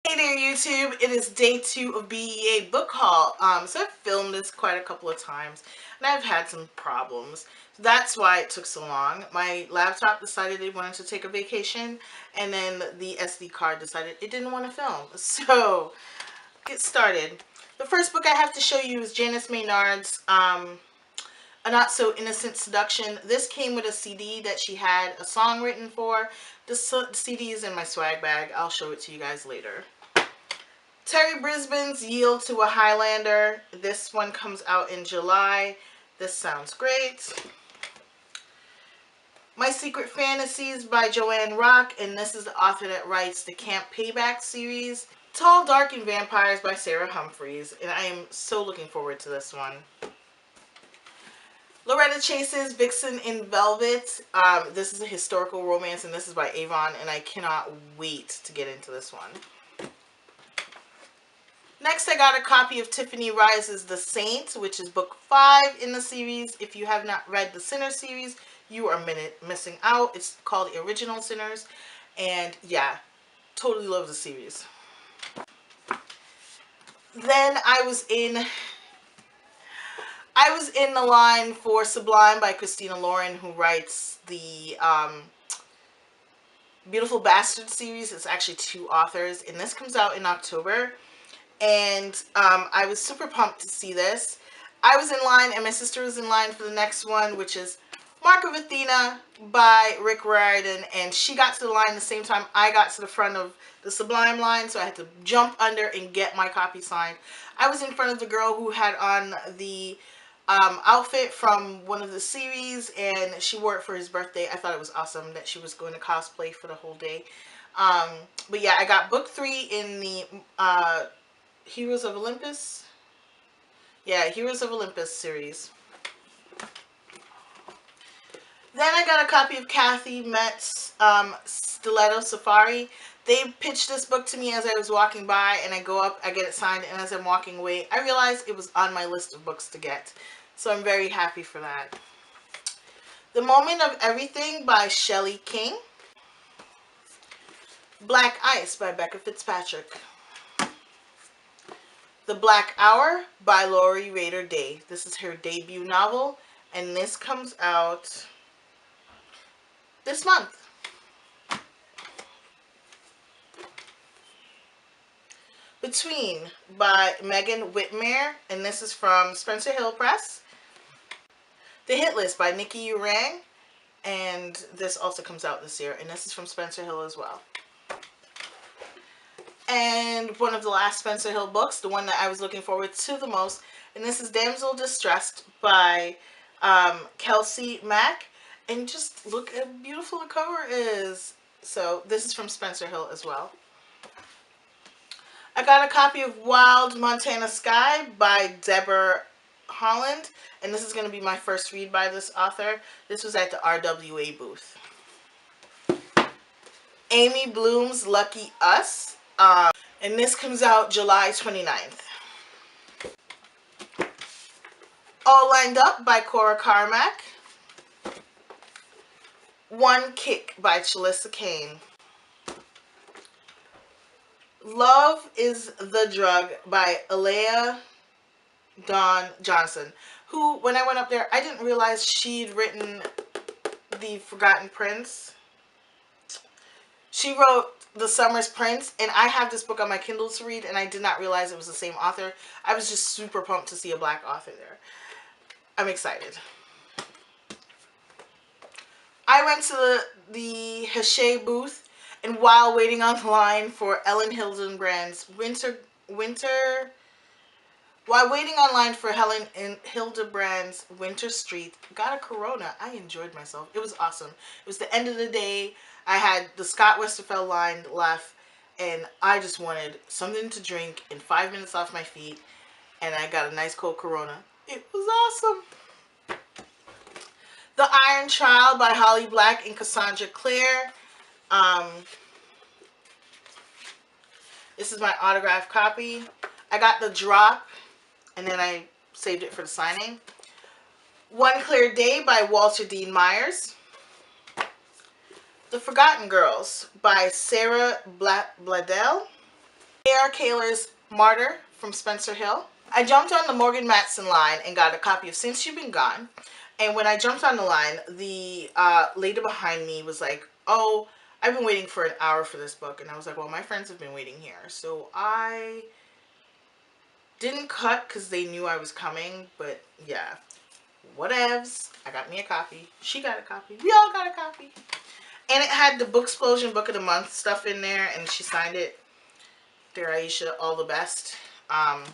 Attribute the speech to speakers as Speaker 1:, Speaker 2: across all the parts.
Speaker 1: Hey there YouTube, it is day 2 of BEA book haul. So I've filmed this quite a couple of times and I've had some problems. That's why it took so long. My laptop decided it wanted to take a vacation and then the SD card decided it didn't want to film. So, get started. The first book I have to show you is Janice Maynard's A Not So Innocent Seduction. This came with a CD that she had a song written for. The CD is in my swag bag. I'll show it to you guys later. Terry Brisbane's Yield to a Highlander. This one comes out in July. This sounds great. My Secret Fantasies by Joanne Rock, and this is the author that writes the Camp Payback series. Tall, Dark, and Vampires by Sarah Humphries, and I am so looking forward to this one. Loretta Chase's Vixen in Velvet. This is a historical romance, and this is by Avon, and I cannot wait to get into this one. Next, I got a copy of Tiffany Rice's The Saint, which is book 5 in the series. If you have not read the Sinner series, you are missing out. It's called The Original Sinners. And yeah, totally love the series. Then I was in the line for Sublime by Christina Lauren, who writes the Beautiful Bastard series. It's actually 2 authors, and this comes out in October. And I was super pumped to see this. I was in line and my sister was in line for the next one, which is Mark of Athena by Rick Riordan, and she got to the line the same time I got to the front of the Sublime line, so I had to jump under and get my copy signed. I was in front of the girl who had on the outfit from one of the series, and she wore it for his birthday. I thought it was awesome that she was going to cosplay for the whole day. But yeah, I got book 3 in the Heroes of Olympus? Yeah, Heroes of Olympus series. Then I got a copy of Kathy Metz' Stiletto Safari. They pitched this book to me as I was walking by, and I go up, I get it signed, and as I'm walking away, I realized it was on my list of books to get. So I'm very happy for that. The Moment of Everything by Shelley King. Black Ice by Becca Fitzpatrick. The Black Hour by Laurie Rader Day. This is her debut novel, and this comes out this month. Between by Megan Whitmere, and this is from Spencer Hill Press. The Hit List by Nikki Urang, and this also comes out this year, and this is from Spencer Hill as well. And one of the last Spencer Hill books, the one that I was looking forward to the most, and this is Damsel Distressed by Kelsey Mack, and just look how beautiful the cover is. So this is from Spencer Hill as well. I got a copy of Wild Montana Sky by Deborah Holland, and this is going to be my first read by this author. This was at the RWA booth. Amy Bloom's Lucky Us. And this comes out July 29th. All Lined Up by Cora Carmack. One Kick by Chalissa Cain. Love is the Drug by Alea Dawn Johnson, who, when I went up there, I didn't realize she'd written The Forgotten Prince. She wrote The Summer's Prince, and I have this book on my Kindle to read, and I did not realize it was the same author. I was just super pumped to see a Black author there. I'm excited. I went to the Hachette booth, and while waiting on the line for Ellen Hildenbrand's While waiting online for Helen and Hildebrand's Winter Street, got a Corona. I enjoyed myself. It was awesome. It was the end of the day. I had the Scott Westerfeld line left, and I just wanted something to drink and 5 minutes off my feet, and I got a nice cold Corona. It was awesome. The Iron Child by Holly Black and Cassandra Clare. This is my autographed copy. I got the drop, and then I saved it for the signing. One Clear Day by Walter Dean Myers. The Forgotten Girls by Sarah Bladell. Sarah Kaler's Martyr from Spencer Hill. I jumped on the Morgan Matson line and got a copy of Since You've Been Gone. And when I jumped on the line, the lady behind me was like, oh, I've been waiting for an hour for this book. And I was like, well, my friends have been waiting here. So I didn't cut because they knew I was coming. But yeah, whatevs. I got me a copy. She got a copy. We all got a copy. And it had the Book Explosion Book of the Month stuff in there. And she signed it. Dear Aisha, all the best. But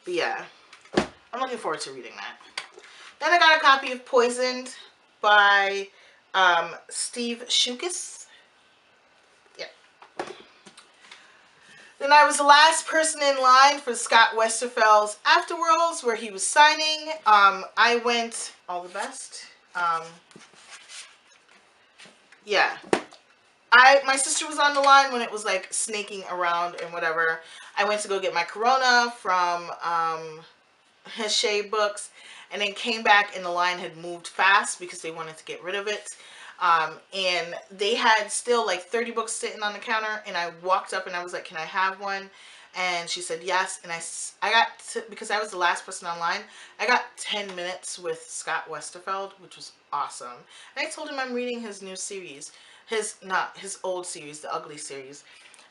Speaker 1: yeah, I'm looking forward to reading that. Then I got a copy of Poisoned by Steve Shukis. Yep. Then I was the last person in line for Scott Westerfeld's Afterworlds, where he was signing. I went, all the best. Yeah. My sister was on the line when it was like snaking around and whatever. I went to go get my Corona from Hachette Books, and then came back and the line had moved fast because they wanted to get rid of it. And they had still like 30 books sitting on the counter, and I walked up and I was like, can I have one? And she said yes. And I got to, because I was the last person online, I got 10 minutes with Scott Westerfeld, which was awesome. And I told him I'm reading his new series, not his old series, the Ugly series.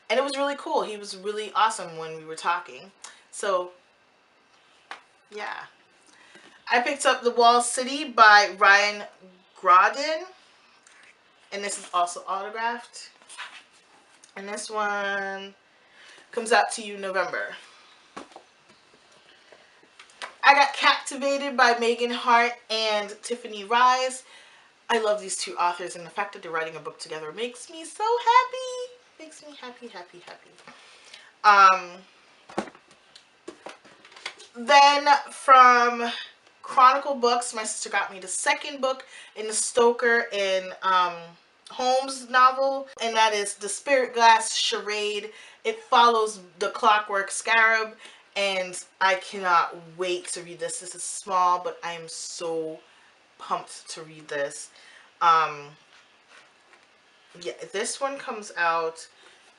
Speaker 1: And it was really cool. He was really awesome when we were talking. So yeah. I picked up The Wall City by Ryan Grodin. And this is also autographed. And this one comes out to you November. I got Captivated by Megan Hart and Tiffany Rise. I love these two authors, and the fact that they're writing a book together makes me so happy. Makes me happy, happy, happy. Then from Chronicle Books, my sister got me the second book in the Stoker and Holmes novel, and that is The Spirit Glass Charade. It follows the Clockwork Scarab, and I cannot wait to read this. This is small, but I am so pumped to read this. Yeah, this one comes out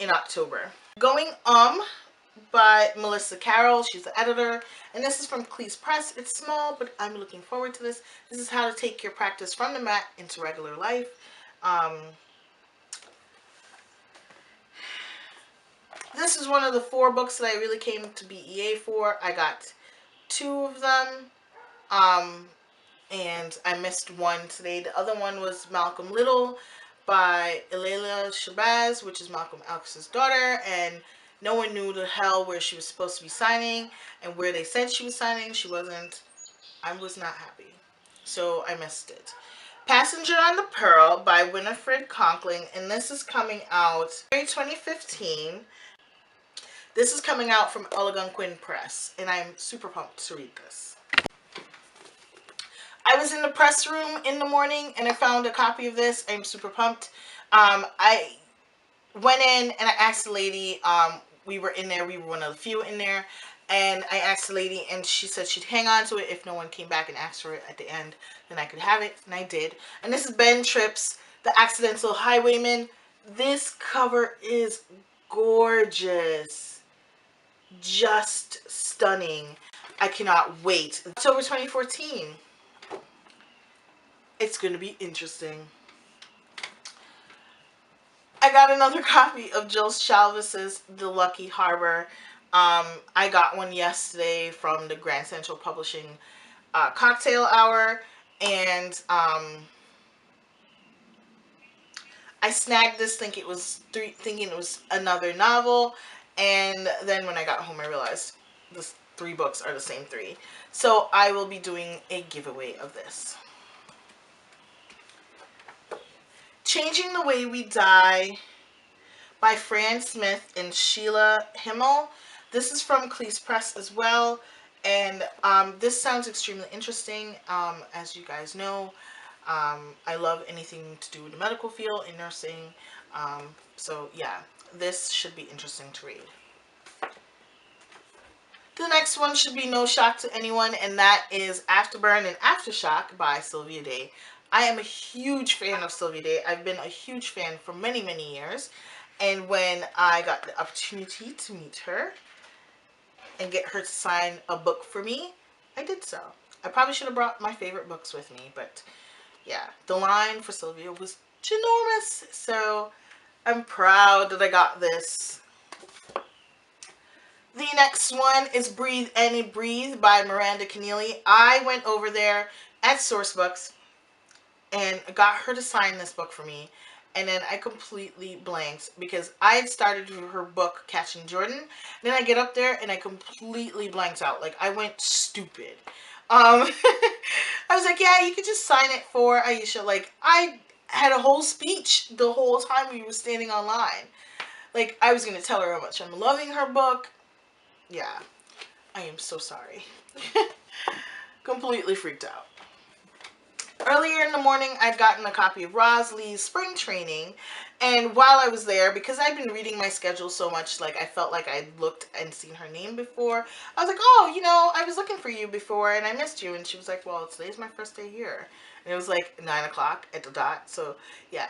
Speaker 1: in October. Going by Melissa Carroll. She's the editor, and this is from Cleese Press. It's small, but I'm looking forward to this. This is how to take your practice from the mat into regular life. This is one of the 4 books that I really came to BEA for. I got 2 of them, and I missed one today. The other one was Malcolm Little by Ilayla Shabazz, which is Malcolm X's daughter, and no one knew the hell where she was supposed to be signing, and where they said she was signing, she wasn't. I was not happy, so I missed it. Passenger on the Pearl by Winifred Conkling, and this is coming out in 2015. This is coming out from Algonquin Press, and I'm super pumped to read this. I was in the press room in the morning, and I found a copy of this. I'm super pumped. I went in, and I asked the lady, we were in there, we were one of the few in there, and I asked the lady, and she said she'd hang on to it if no one came back and asked for it at the end, then I could have it, and I did. And this is Ben Tripp's The Accidental Highwayman. This cover is gorgeous. Just stunning. I cannot wait. October 2014. It's going to be interesting. I got another copy of Jill Shalvis's The Lucky Harbor. I got one yesterday from the Grand Central Publishing cocktail hour, and I snagged this thinking it was another novel, and then when I got home I realized the 3 books are the same 3. So I will be doing a giveaway of this. Changing the Way We Die by Fran Smith and Sheila Himmel. This is from Cleese Press as well, and this sounds extremely interesting. As you guys know, I love anything to do with the medical field and nursing, so yeah, this should be interesting to read. The next one should be no shock to anyone, and that is Afterburn and Aftershock by Sylvia Day. I am a huge fan of Sylvia Day. I've been a huge fan for many, many years. And when I got the opportunity to meet her and get her to sign a book for me, I did so. I probably should have brought my favorite books with me, but yeah, the line for Sylvia was ginormous, so I'm proud that I got this. The next one is Breathe and Breathe by Miranda Keneally. I went over there at Sourcebooks and got her to sign this book for me, and then I completely blanked because I had started her book Catching Jordan. Then I get up there and I completely blanked out. Like, I went stupid. I was like, yeah, you could just sign it for Aisha. Like, I had a whole speech the whole time we were standing online. Like, I was going to tell her how much I'm loving her book. Yeah, I am so sorry. Completely freaked out. Earlier in the morning, I'd gotten a copy of Roz Lee's Spring Training, and while I was there, because I'd been reading my schedule so much, like, I felt like I'd looked and seen her name before. I was like, oh, you know, I was looking for you before, and I missed you. And she was like, well, today's my first day here. And it was like 9 o'clock at the dot, so yeah.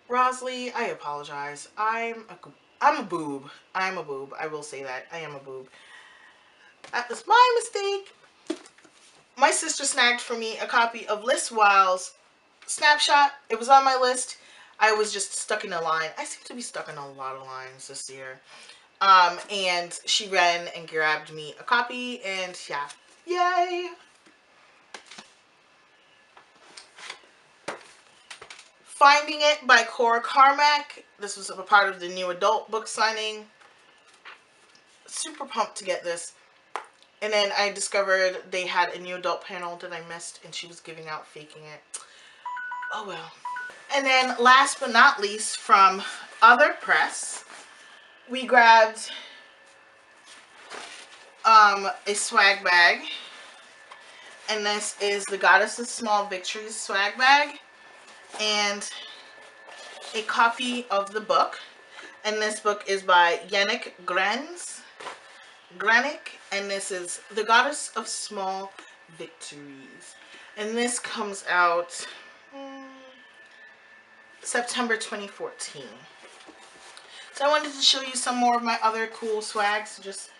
Speaker 1: Roz Lee, I apologize. I'm a boob. I'm a boob. I will say that. I am a boob. That was my mistake. My sister snagged for me a copy of Liz Wiles' Snapshot. It was on my list. I was just stuck in a line. I seem to be stuck in a lot of lines this year. And she ran and grabbed me a copy, and yeah. Yay! Finding It by Cora Carmack. This was a part of the new adult book signing. Super pumped to get this. And then I discovered they had a new adult panel that I missed, and she was giving out Faking It. Oh well. And then last but not least, from Other Press, we grabbed a swag bag. And this is the Goddess of Small Victories swag bag. And a copy of the book. And this book is by Yannick Granick, and this is The Goddess of Small Victories. And this comes out September 2014. So I wanted to show you some more of my other cool swags, just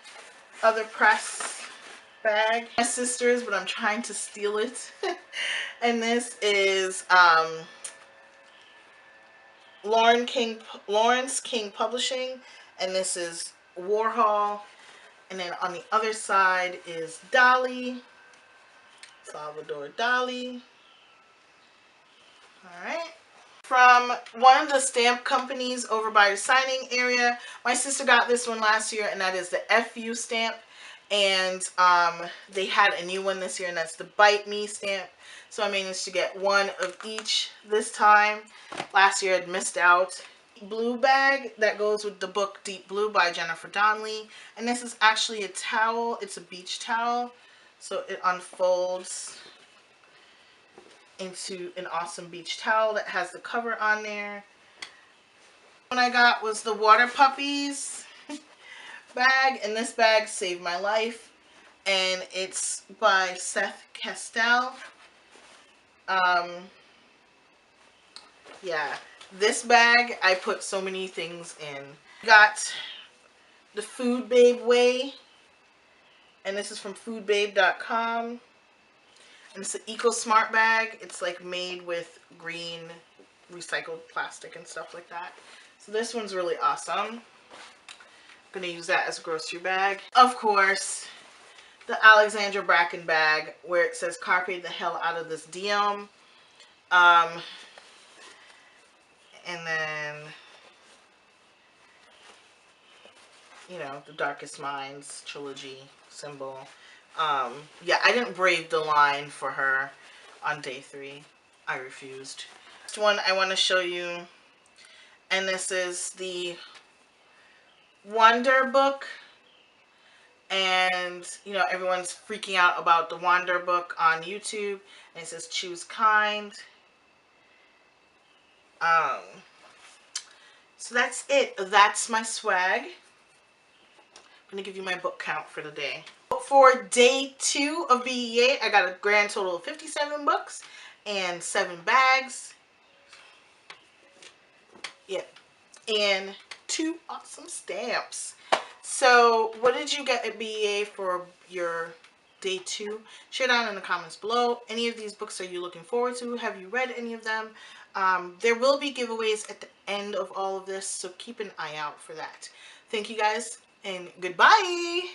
Speaker 1: Other Press bag. My sister's, but I'm trying to steal it. And this is Lawrence King Publishing, and this is Warhol. And then on the other side is Dali, Salvador Dali. Alright. From one of the stamp companies over by the signing area. My sister got this one last year, and that is the FU stamp. And they had a new one this year, and that's the Bite Me stamp. So I managed to get one of each this time. Last year I'd missed out. Blue bag that goes with the book Deep Blue by Jennifer Donnelly, and this is actually a towel. It's a beach towel, so it unfolds into an awesome beach towel that has the cover on there. What I got was the Water Puppies bag, and this bag saved my life, and it's by Seth Castell. Yeah. This bag, I put so many things in. Got the Food Babe Way, and this is from foodbabe.com. And it's an Eco Smart bag. It's like made with green recycled plastic and stuff like that. So this one's really awesome. I'm gonna use that as a grocery bag. Of course, the Alexandra Bracken bag where it says "Carpe the hell out of this DM." And then, you know, the Darkest Minds trilogy symbol. Yeah, I didn't brave the line for her on day 3. I refused. Next one I want to show you, and this is the Wonder Book. And, you know, everyone's freaking out about the Wonder Book on YouTube. And it says choose kind. So that's it. That's my swag. I'm going to give you my book count for the day. For day 2 of BEA, I got a grand total of 57 books and 7 bags. Yep. and 2 awesome stamps. So what did you get at BEA for your day 2? Share down in the comments below. Any of these books are you looking forward to? Have you read any of them? There will be giveaways at the end of all of this, so keep an eye out for that. Thank you guys, and goodbye!